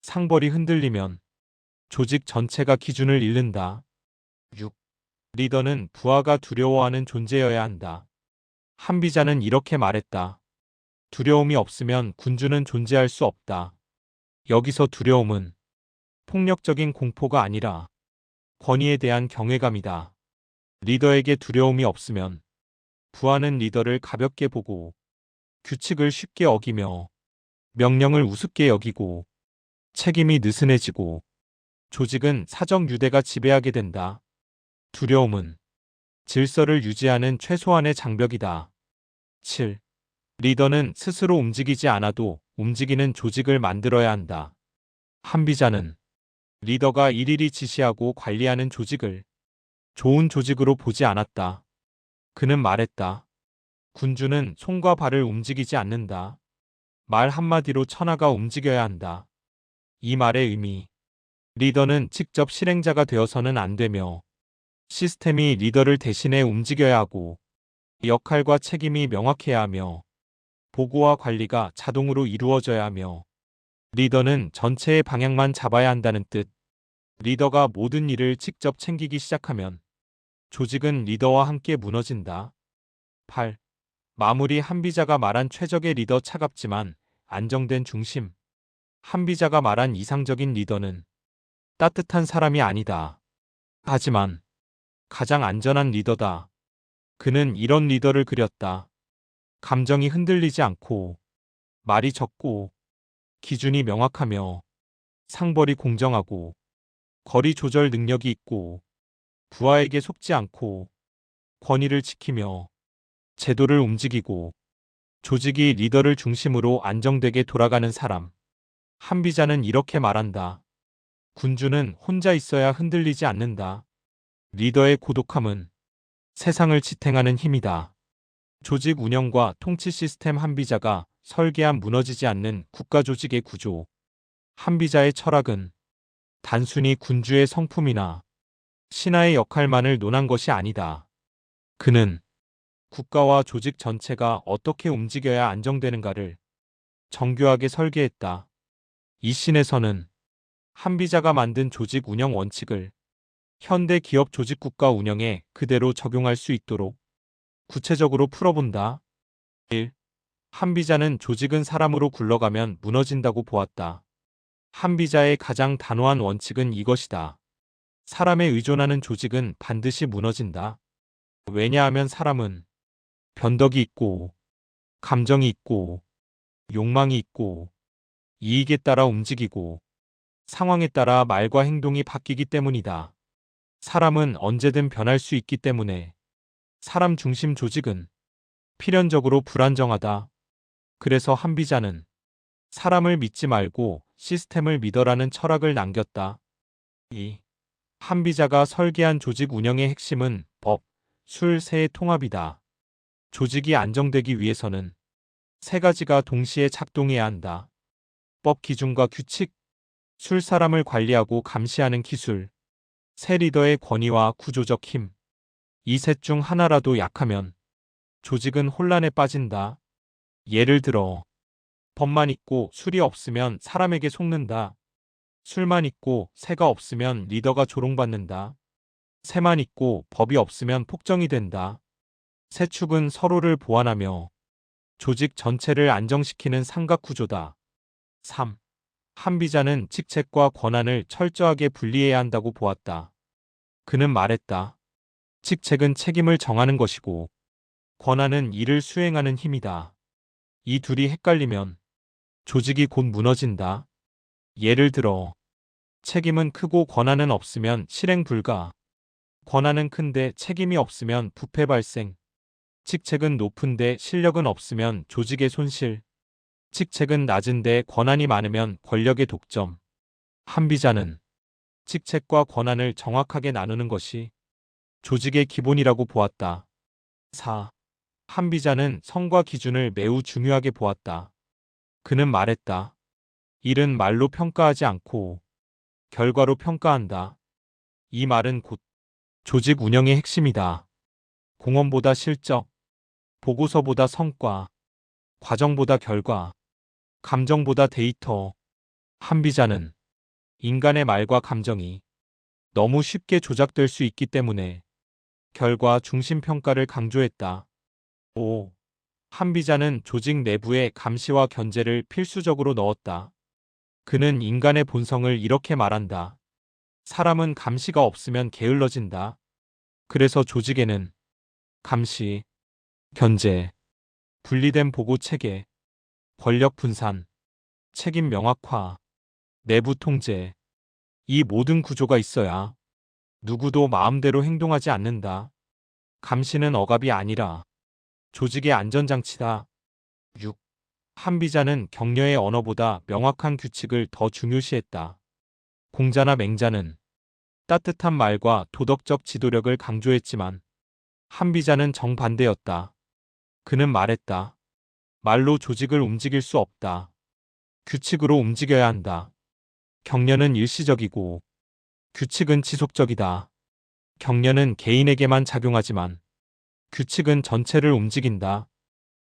상벌이 흔들리면 조직 전체가 기준을 잃는다. 6. 리더는 부하가 두려워하는 존재여야 한다. 한비자는 이렇게 말했다. 두려움이 없으면 군주는 존재할 수 없다. 여기서 두려움은 폭력적인 공포가 아니라 권위에 대한 경외감이다. 리더에게 두려움이 없으면 부하는 리더를 가볍게 보고 규칙을 쉽게 어기며 명령을 우습게 여기고 책임이 느슨해지고 조직은 사적 유대가 지배하게 된다. 두려움은 질서를 유지하는 최소한의 장벽이다. 7. 리더는 스스로 움직이지 않아도 움직이는 조직을 만들어야 한다. 한비자는 리더가 일일이 지시하고 관리하는 조직을 좋은 조직으로 보지 않았다. 그는 말했다. 군주는 손과 발을 움직이지 않는다. 말 한마디로 천하가 움직여야 한다. 이 말의 의미. 리더는 직접 실행자가 되어서는 안 되며 시스템이 리더를 대신해 움직여야 하고 역할과 책임이 명확해야 하며 보고와 관리가 자동으로 이루어져야 하며 리더는 전체의 방향만 잡아야 한다는 뜻. 리더가 모든 일을 직접 챙기기 시작하면 조직은 리더와 함께 무너진다. 8. 마무리. 한비자가 말한 최적의 리더 차갑지만 안정된 중심. 한비자가 말한 이상적인 리더는 따뜻한 사람이 아니다. 하지만 가장 안전한 리더다. 그는 이런 리더를 그렸다. 감정이 흔들리지 않고 말이 적고 기준이 명확하며 상벌이 공정하고 거리 조절 능력이 있고 부하에게 속지 않고 권위를 지키며 제도를 움직이고 조직이 리더를 중심으로 안정되게 돌아가는 사람. 한비자는 이렇게 말한다. 군주는 혼자 있어야 흔들리지 않는다. 리더의 고독함은 세상을 지탱하는 힘이다. 조직 운영과 통치 시스템. 한비자가 설계한 무너지지 않는 국가 조직의 구조. 한비자의 철학은 단순히 군주의 성품이나 신하의 역할만을 논한 것이 아니다. 그는 국가와 조직 전체가 어떻게 움직여야 안정되는가를 정교하게 설계했다. 이 신에서는 한비자가 만든 조직 운영 원칙을 현대 기업 조직 국가 운영에 그대로 적용할 수 있도록 구체적으로 풀어본다. 1. 한비자는 조직은 사람으로 굴러가면 무너진다고 보았다. 한비자의 가장 단호한 원칙은 이것이다. 사람에 의존하는 조직은 반드시 무너진다. 왜냐하면 사람은 변덕이 있고 감정이 있고 욕망이 있고 이익에 따라 움직이고 상황에 따라 말과 행동이 바뀌기 때문이다. 사람은 언제든 변할 수 있기 때문에 사람 중심 조직은 필연적으로 불안정하다. 그래서 한비자는 사람을 믿지 말고 시스템을 믿어라는 철학을 남겼다. 2. 한비자가 설계한 조직 운영의 핵심은 법, 술, 세의 통합이다. 조직이 안정되기 위해서는 세 가지가 동시에 작동해야 한다. 법, 기준과 규칙, 술, 사람을 관리하고 감시하는 기술, 세, 리더의 권위와 구조적 힘. 이 셋 중 하나라도 약하면 조직은 혼란에 빠진다. 예를 들어 법만 있고 술이 없으면 사람에게 속는다. 술만 있고 새가 없으면 리더가 조롱받는다. 새만 있고 법이 없으면 폭정이 된다. 세 축은 서로를 보완하며 조직 전체를 안정시키는 삼각구조다. 3. 한비자는 직책과 권한을 철저하게 분리해야 한다고 보았다. 그는 말했다. 직책은 책임을 정하는 것이고, 권한은 이를 수행하는 힘이다. 이 둘이 헷갈리면 조직이 곧 무너진다. 예를 들어, 책임은 크고 권한은 없으면 실행 불가. 권한은 큰데 책임이 없으면 부패 발생. 직책은 높은데 실력은 없으면 조직의 손실. 직책은 낮은데 권한이 많으면 권력의 독점. 한비자는 직책과 권한을 정확하게 나누는 것이 조직의 기본이라고 보았다. 4. 한비자는 성과 기준을 매우 중요하게 보았다. 그는 말했다. 일은 말로 평가하지 않고 결과로 평가한다. 이 말은 곧 조직 운영의 핵심이다. 공헌보다 실적, 보고서보다 성과, 과정보다 결과, 감정보다 데이터. 한비자는 인간의 말과 감정이 너무 쉽게 조작될 수 있기 때문에 결과 중심 평가를 강조했다. 5. 한비자는 조직 내부의 감시와 견제를 필수적으로 넣었다. 그는 인간의 본성을 이렇게 말한다. 사람은 감시가 없으면 게을러진다. 그래서 조직에는 감시, 견제, 분리된 보고 체계, 권력 분산, 책임 명확화, 내부 통제, 이 모든 구조가 있어야 누구도 마음대로 행동하지 않는다. 감시는 억압이 아니라 조직의 안전장치다. 6. 한비자는 격려의 언어보다 명확한 규칙을 더 중요시했다. 공자나 맹자는 따뜻한 말과 도덕적 지도력을 강조했지만 한비자는 정반대였다. 그는 말했다. 말로 조직을 움직일 수 없다. 규칙으로 움직여야 한다. 격려는 일시적이고 규칙은 지속적이다. 격려는 개인에게만 작용하지만 규칙은 전체를 움직인다.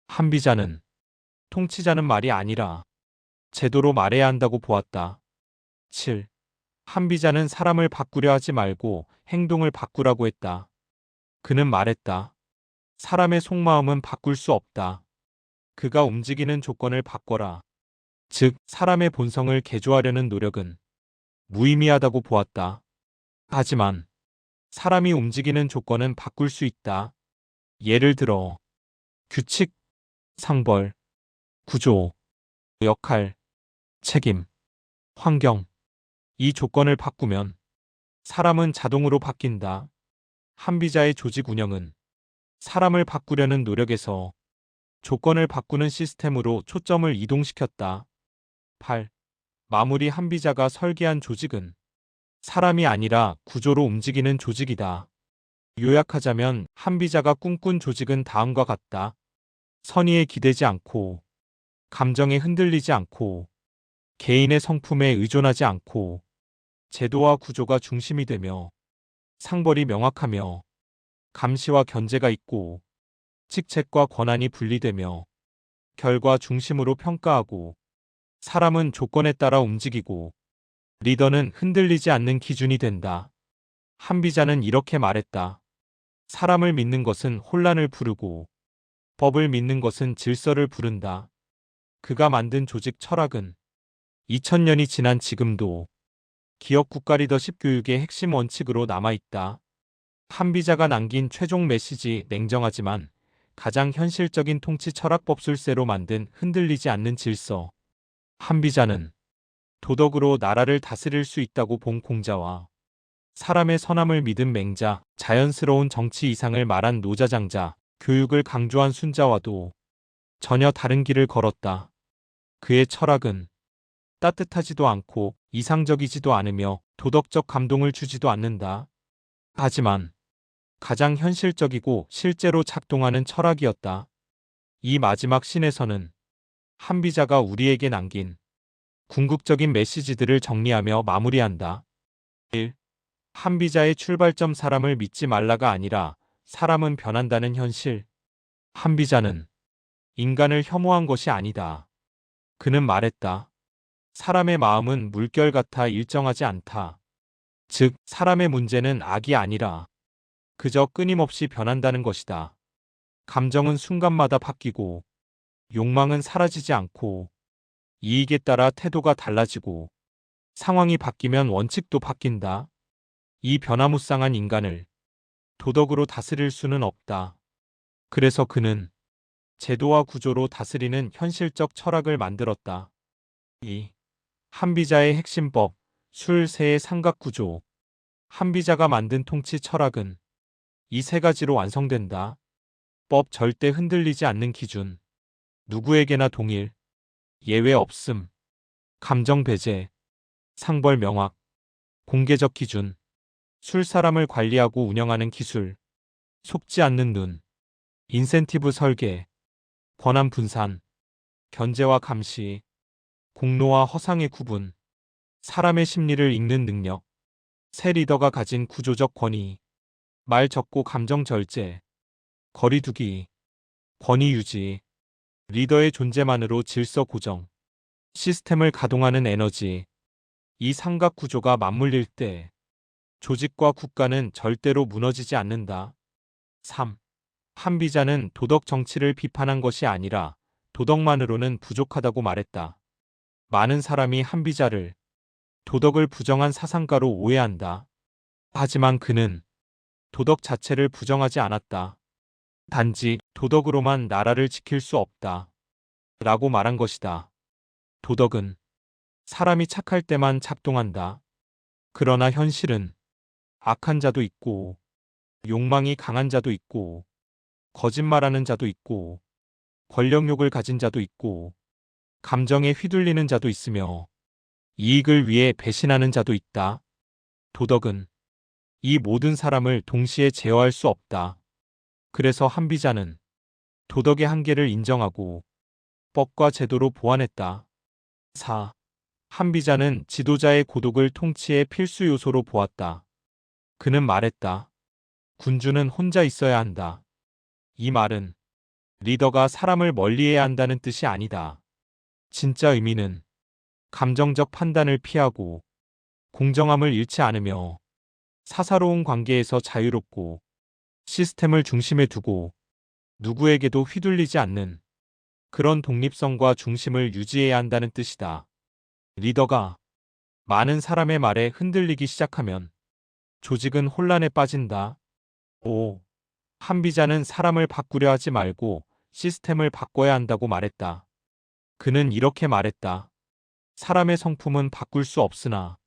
한비자는 통치자는 말이 아니라 제도로 말해야 한다고 보았다. 7. 한비자는 사람을 바꾸려 하지 말고 행동을 바꾸라고 했다. 그는 말했다. 사람의 속마음은 바꿀 수 없다. 그가 움직이는 조건을 바꿔라. 즉, 사람의 본성을 개조하려는 노력은 무의미하다고 보았다. 하지만 사람이 움직이는 조건은 바꿀 수 있다. 예를 들어 규칙, 상벌, 구조, 역할, 책임, 환경. 이 조건을 바꾸면 사람은 자동으로 바뀐다. 한비자의 조직 운영은 사람을 바꾸려는 노력에서 조건을 바꾸는 시스템으로 초점을 이동시켰다. 8. 마무리 한비자가 설계한 조직은 사람이 아니라 구조로 움직이는 조직이다. 요약하자면 한비자가 꿈꾼 조직은 다음과 같다. 선의에 기대지 않고, 감정에 흔들리지 않고, 개인의 성품에 의존하지 않고, 제도와 구조가 중심이 되며, 상벌이 명확하며, 감시와 견제가 있고, 직책과 권한이 분리되며, 결과 중심으로 평가하고, 사람은 조건에 따라 움직이고, 리더는 흔들리지 않는 기준이 된다. 한비자는 이렇게 말했다. 사람을 믿는 것은 혼란을 부르고, 법을 믿는 것은 질서를 부른다. 그가 만든 조직 철학은 2000년이 지난 지금도 기업 국가 리더십 교육의 핵심 원칙으로 남아있다. 한비자가 남긴 최종 메시지 냉정하지만 가장 현실적인 통치 철학 법술세로 만든 흔들리지 않는 질서. 한비자는 도덕으로 나라를 다스릴 수 있다고 본 공자와 사람의 선함을 믿은 맹자, 자연스러운 정치 이상을 말한 노자장자, 교육을 강조한 순자와도 전혀 다른 길을 걸었다. 그의 철학은 따뜻하지도 않고 이상적이지도 않으며 도덕적 감동을 주지도 않는다. 하지만 가장 현실적이고 실제로 작동하는 철학이었다. 이 마지막 신에서는 한비자가 우리에게 남긴 궁극적인 메시지들을 정리하며 마무리한다. 1. 한비자의 출발점 사람을 믿지 말라가 아니라 사람은 변한다는 현실. 한비자는 인간을 혐오한 것이 아니다. 그는 말했다. 사람의 마음은 물결 같아 일정하지 않다. 즉, 사람의 문제는 악이 아니라 그저 끊임없이 변한다는 것이다. 감정은 순간마다 바뀌고 욕망은 사라지지 않고 이익에 따라 태도가 달라지고 상황이 바뀌면 원칙도 바뀐다. 이 변화무쌍한 인간을 도덕으로 다스릴 수는 없다. 그래서 그는 제도와 구조로 다스리는 현실적 철학을 만들었다. 이 한비자의 핵심법, 술세의 삼각구조. 한비자가 만든 통치 철학은 이 세 가지로 완성된다. 법 절대 흔들리지 않는 기준. 누구에게나 동일. 예외 없음. 감정 배제. 상벌 명확. 공개적 기준. 술 사람을 관리하고 운영하는 기술. 속지 않는 눈. 인센티브 설계. 권한 분산. 견제와 감시. 공로와 허상의 구분. 사람의 심리를 읽는 능력. 새 리더가 가진 구조적 권위. 말 적고 감정 절제. 거리두기. 권위 유지. 리더의 존재만으로 질서 고정. 시스템을 가동하는 에너지. 이 삼각 구조가 맞물릴 때 조직과 국가는 절대로 무너지지 않는다. 3. 한비자는 도덕 정치를 비판한 것이 아니라 도덕만으로는 부족하다고 말했다. 많은 사람이 한비자를 도덕을 부정한 사상가로 오해한다. 하지만 그는 도덕 자체를 부정하지 않았다. 단지 도덕으로만 나라를 지킬 수 없다. 라고 말한 것이다. 도덕은 사람이 착할 때만 작동한다. 그러나 현실은 악한 자도 있고, 욕망이 강한 자도 있고, 거짓말하는 자도 있고, 권력욕을 가진 자도 있고, 감정에 휘둘리는 자도 있으며, 이익을 위해 배신하는 자도 있다. 도덕은 이 모든 사람을 동시에 제어할 수 없다. 그래서 한비자는 도덕의 한계를 인정하고 법과 제도로 보완했다. 4. 한비자는 지도자의 고독을 통치의 필수 요소로 보았다. 그는 말했다. 군주는 혼자 있어야 한다. 이 말은 리더가 사람을 멀리해야 한다는 뜻이 아니다. 진짜 의미는 감정적 판단을 피하고 공정함을 잃지 않으며 사사로운 관계에서 자유롭고 시스템을 중심에 두고 누구에게도 휘둘리지 않는 그런 독립성과 중심을 유지해야 한다는 뜻이다. 리더가 많은 사람의 말에 흔들리기 시작하면 조직은 혼란에 빠진다. 5. 한비자는 사람을 바꾸려 하지 말고 시스템을 바꿔야 한다고 말했다. 그는 이렇게 말했다. 사람의 성품은 바꿀 수 없으나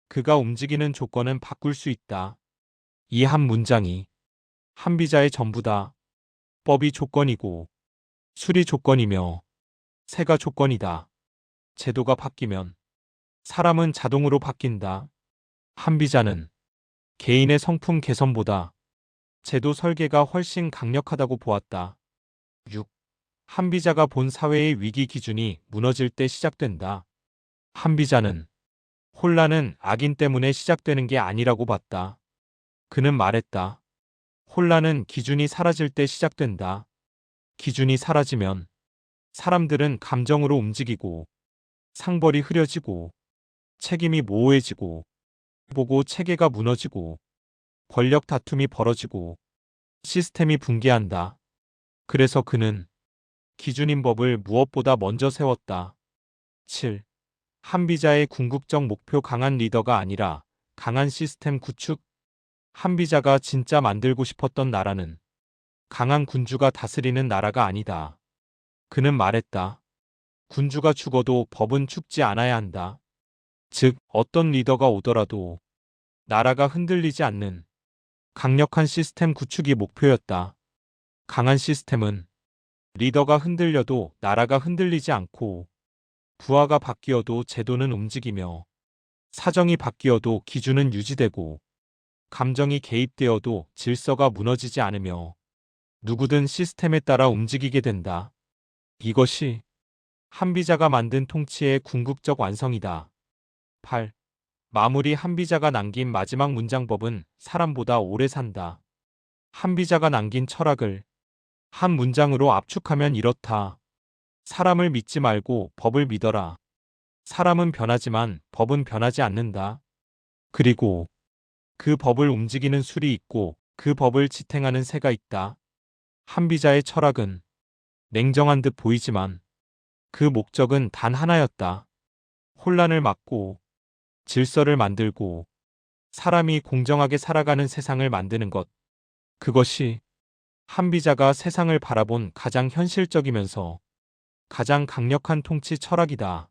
그가 움직이는 조건은 바꿀 수 있다. 이 한 문장이 한비자의 전부다. 법이 조건이고 술이 조건이며 새가 조건이다. 제도가 바뀌면 사람은 자동으로 바뀐다. 한비자는 개인의 성품 개선보다 제도 설계가 훨씬 강력하다고 보았다. 6. 한비자가 본 사회의 위기 기준이 무너질 때 시작된다. 한비자는 혼란은 악인 때문에 시작되는 게 아니라고 봤다. 그는 말했다. 혼란은 기준이 사라질 때 시작된다. 기준이 사라지면 사람들은 감정으로 움직이고 상벌이 흐려지고 책임이 모호해지고 보고 체계가 무너지고 권력 다툼이 벌어지고 시스템이 붕괴한다. 그래서 그는 기준인 법을 무엇보다 먼저 세웠다. 7. 한비자의 궁극적 목표 강한 리더가 아니라 강한 시스템 구축. 한비자가 진짜 만들고 싶었던 나라는 강한 군주가 다스리는 나라가 아니다. 그는 말했다. 군주가 죽어도 법은 죽지 않아야 한다. 즉, 어떤 리더가 오더라도 나라가 흔들리지 않는 강력한 시스템 구축이 목표였다. 강한 시스템은 리더가 흔들려도 나라가 흔들리지 않고 부하가 바뀌어도 제도는 움직이며 사정이 바뀌어도 기준은 유지되고 감정이 개입되어도 질서가 무너지지 않으며 누구든 시스템에 따라 움직이게 된다. 이것이 한비자가 만든 통치의 궁극적 완성이다. 8. 마무리. 한비자가 남긴 마지막 문장법은 사람보다 오래 산다. 한비자가 남긴 철학을 한 문장으로 압축하면 이렇다. 사람을 믿지 말고 법을 믿어라. 사람은 변하지만 법은 변하지 않는다. 그리고 그 법을 움직이는 술이 있고 그 법을 지탱하는 새가 있다. 한비자의 철학은 냉정한 듯 보이지만 그 목적은 단 하나였다. 혼란을 막고 질서를 만들고 사람이 공정하게 살아가는 세상을 만드는 것. 그것이 한비자가 세상을 바라본 가장 현실적이면서 가장 강력한 통치 철학이다.